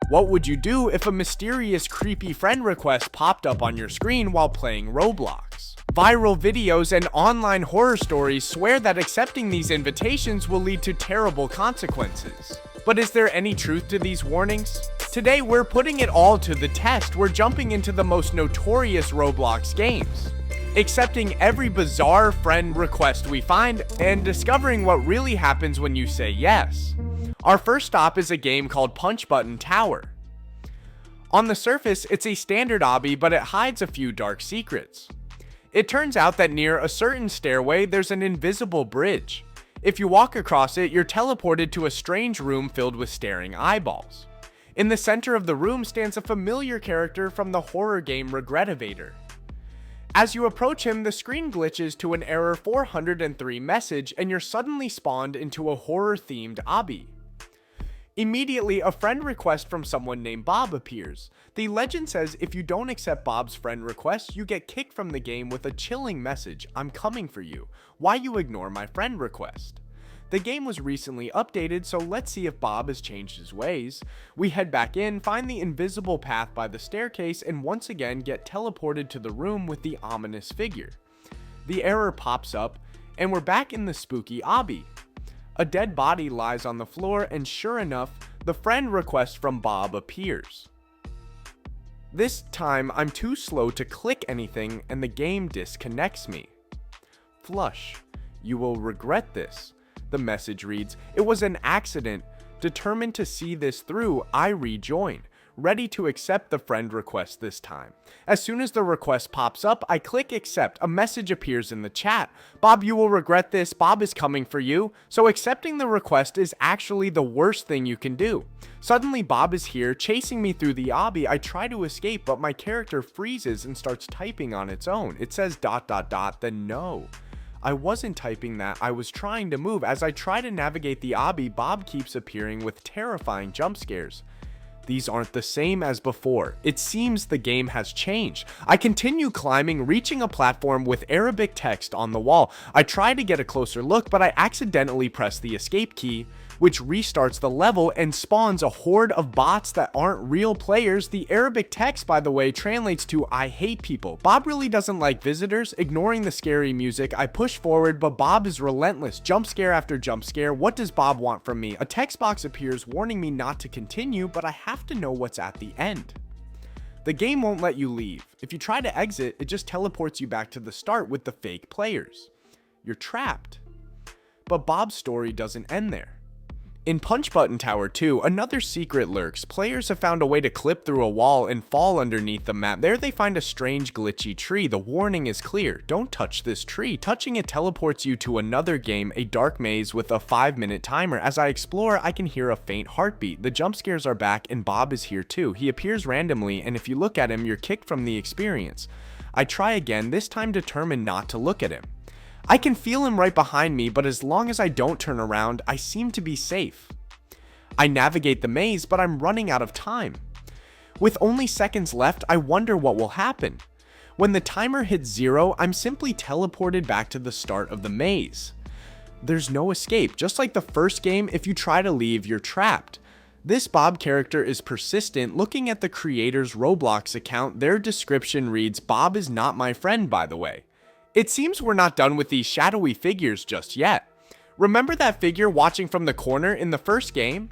What would you do if a mysterious creepy friend request popped up on your screen while playing Roblox? Viral videos and online horror stories swear that accepting these invitations will lead to terrible consequences. But is there any truth to these warnings? Today we're putting it all to the test. We're jumping into the most notorious Roblox games, accepting every bizarre friend request we find, and discovering what really happens when you say yes. Our first stop is a game called Punch Button Tower. On the surface, it's a standard obby, but it hides a few dark secrets. It turns out that near a certain stairway, there's an invisible bridge. If you walk across it, you're teleported to a strange room filled with staring eyeballs. In the center of the room stands a familiar character from the horror game Regretivator. As you approach him, the screen glitches to an error 403 message, and you're suddenly spawned into a horror-themed obby. Immediately, a friend request from someone named Bob appears. The legend says if you don't accept Bob's friend request, you get kicked from the game with a chilling message, "I'm coming for you. Why you ignore my friend request?" The game was recently updated, so let's see if Bob has changed his ways. We head back in, find the invisible path by the staircase, and once again get teleported to the room with the ominous figure. The error pops up, and we're back in the spooky obby. A dead body lies on the floor, and sure enough, the friend request from Bob appears. This time, I'm too slow to click anything, and the game disconnects me. Flush. You will regret this. The message reads, "It was an accident. Determined to see this through, I rejoin. Ready to accept the friend request this time." As soon as the request pops up, I click accept. A message appears in the chat. "Bob, you will regret this. Bob is coming for you." So accepting the request is actually the worst thing you can do. Suddenly Bob is here, chasing me through the obby. I try to escape, but my character freezes and starts typing on its own. It says ... then no. I wasn't typing that, I was trying to move. As I try to navigate the obby, Bob keeps appearing with terrifying jump scares. These aren't the same as before. It seems the game has changed. I continue climbing, reaching a platform with Arabic text on the wall. I try to get a closer look, but I accidentally press the escape key, which restarts the level and spawns a horde of bots that aren't real players. The Arabic text, by the way, translates to "I hate people." Bob really doesn't like visitors. Ignoring the scary music, I push forward, but Bob is relentless. Jump scare after jump scare. What does Bob want from me? A text box appears warning me not to continue, but I have to know what's at the end. The game won't let you leave. If you try to exit, it just teleports you back to the start with the fake players. You're trapped. But Bob's story doesn't end there. In Punch Button Tower 2, another secret lurks. Players have found a way to clip through a wall and fall underneath the map. There they find a strange glitchy tree. The warning is clear: don't touch this tree. Touching it teleports you to another game, a dark maze with a 5-minute timer. As I explore, I can hear a faint heartbeat. The jump scares are back, and Bob is here too. He appears randomly, and if you look at him, you're kicked from the experience. I try again, this time determined not to look at him. I can feel him right behind me, but as long as I don't turn around, I seem to be safe. I navigate the maze, but I'm running out of time. With only seconds left, I wonder what will happen. When the timer hits 0, I'm simply teleported back to the start of the maze. There's no escape. Just like the first game, if you try to leave, you're trapped. This Bob character is persistent. Looking at the creator's Roblox account, their description reads, "Bob is not my friend, by the way." It seems we're not done with these shadowy figures just yet. Remember that figure watching from the corner in the first game?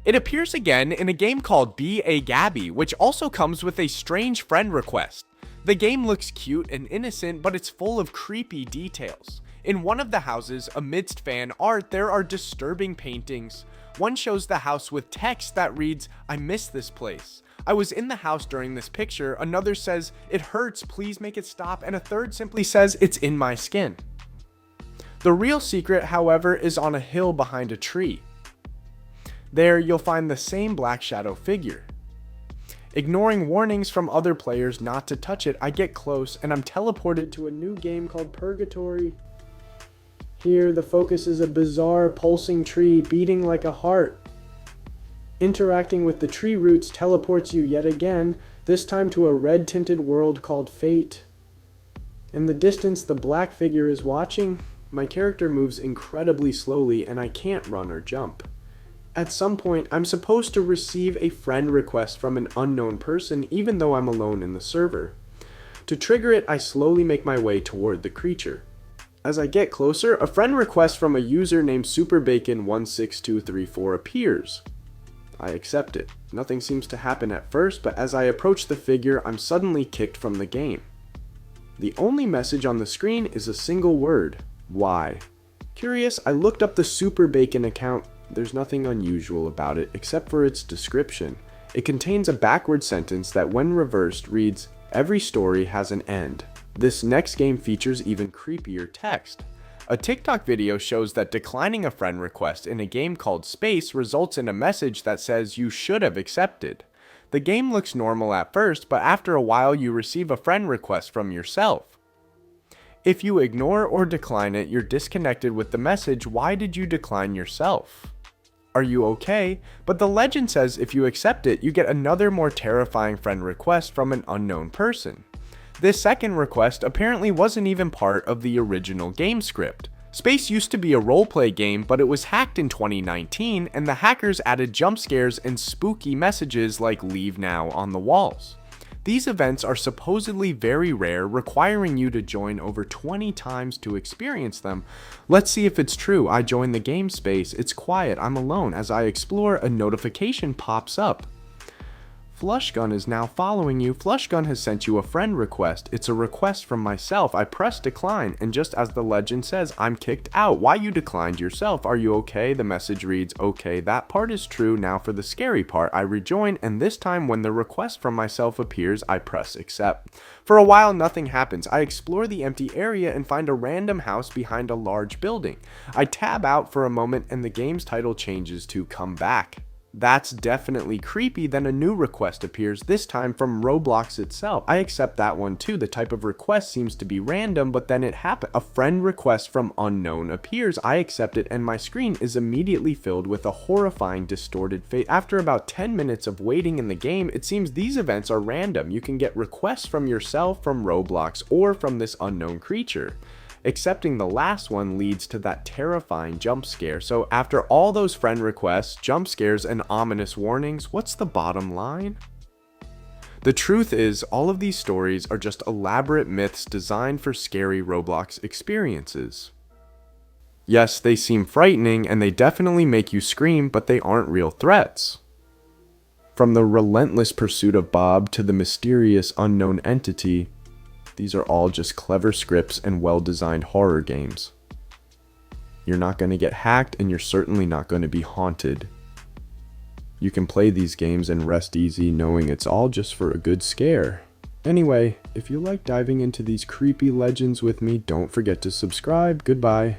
It appears again in a game called Be a Gabby, which also comes with a strange friend request. The game looks cute and innocent, but it's full of creepy details. In one of the houses, amidst fan art, there are disturbing paintings. One shows the house with text that reads, "I miss this place. I was in the house during this picture." Another says, "It hurts, please make it stop." And a third simply says, "It's in my skin." The real secret, however, is on a hill behind a tree. There, you'll find the same black shadow figure. Ignoring warnings from other players not to touch it, I get close and I'm teleported to a new game called Purgatory. Here, the focus is a bizarre pulsing tree beating like a heart. Interacting with the tree roots teleports you yet again, this time to a red-tinted world called Fate. In the distance, the black figure is watching. My character moves incredibly slowly and I can't run or jump. At some point, I'm supposed to receive a friend request from an unknown person even though I'm alone in the server. To trigger it, I slowly make my way toward the creature. As I get closer, a friend request from a user named SuperBacon16234 appears. I accept it. Nothing seems to happen at first, but as I approach the figure, I'm suddenly kicked from the game. The only message on the screen is a single word: why. Curious, I looked up the SuperBacon account. There's nothing unusual about it except for its description. It contains a backward sentence that, when reversed, reads, "Every story has an end." This next game features even creepier text. A TikTok video shows that declining a friend request in a game called Space results in a message that says you should have accepted. The game looks normal at first, but after a while you receive a friend request from yourself. If you ignore or decline it, you're disconnected with the message, "Why did you decline yourself? Are you okay?" But the legend says if you accept it, you get another more terrifying friend request from an unknown person. This second request apparently wasn't even part of the original game script. Space used to be a roleplay game, but it was hacked in 2019, and the hackers added jump scares and spooky messages like "Leave now" on the walls. These events are supposedly very rare, requiring you to join over 20 times to experience them. Let's see if it's true. I join the game Space. It's quiet. I'm alone. As I explore, a notification pops up. Flushgun is now following you. Flushgun has sent you a friend request. It's a request from myself. I press decline, and just as the legend says, I'm kicked out. Why you declined yourself? Are you okay? The message reads, okay, that part is true. Now for the scary part. I rejoin, and this time when the request from myself appears, I press accept. For a while, nothing happens. I explore the empty area and find a random house behind a large building. I tab out for a moment, and the game's title changes to Come Back. That's definitely creepy. Then a new request appears, this time from Roblox itself. I accept that one too. The type of request seems to be random, but then it happens. A friend request from unknown appears. I accept it, and my screen is immediately filled with a horrifying distorted face. After about 10 minutes of waiting in the game, it seems these events are random. You can get requests from yourself, from Roblox, or from this unknown creature. Accepting the last one leads to that terrifying jump scare. So after all those friend requests, jump scares, and ominous warnings, what's the bottom line? The truth is, all of these stories are just elaborate myths designed for scary Roblox experiences. Yes, they seem frightening, and they definitely make you scream, but they aren't real threats. From the relentless pursuit of Bob to the mysterious unknown entity, these are all just clever scripts and well-designed horror games. You're not going to get hacked, and you're certainly not going to be haunted. You can play these games and rest easy knowing it's all just for a good scare. Anyway, if you like diving into these creepy legends with me, don't forget to subscribe. Goodbye.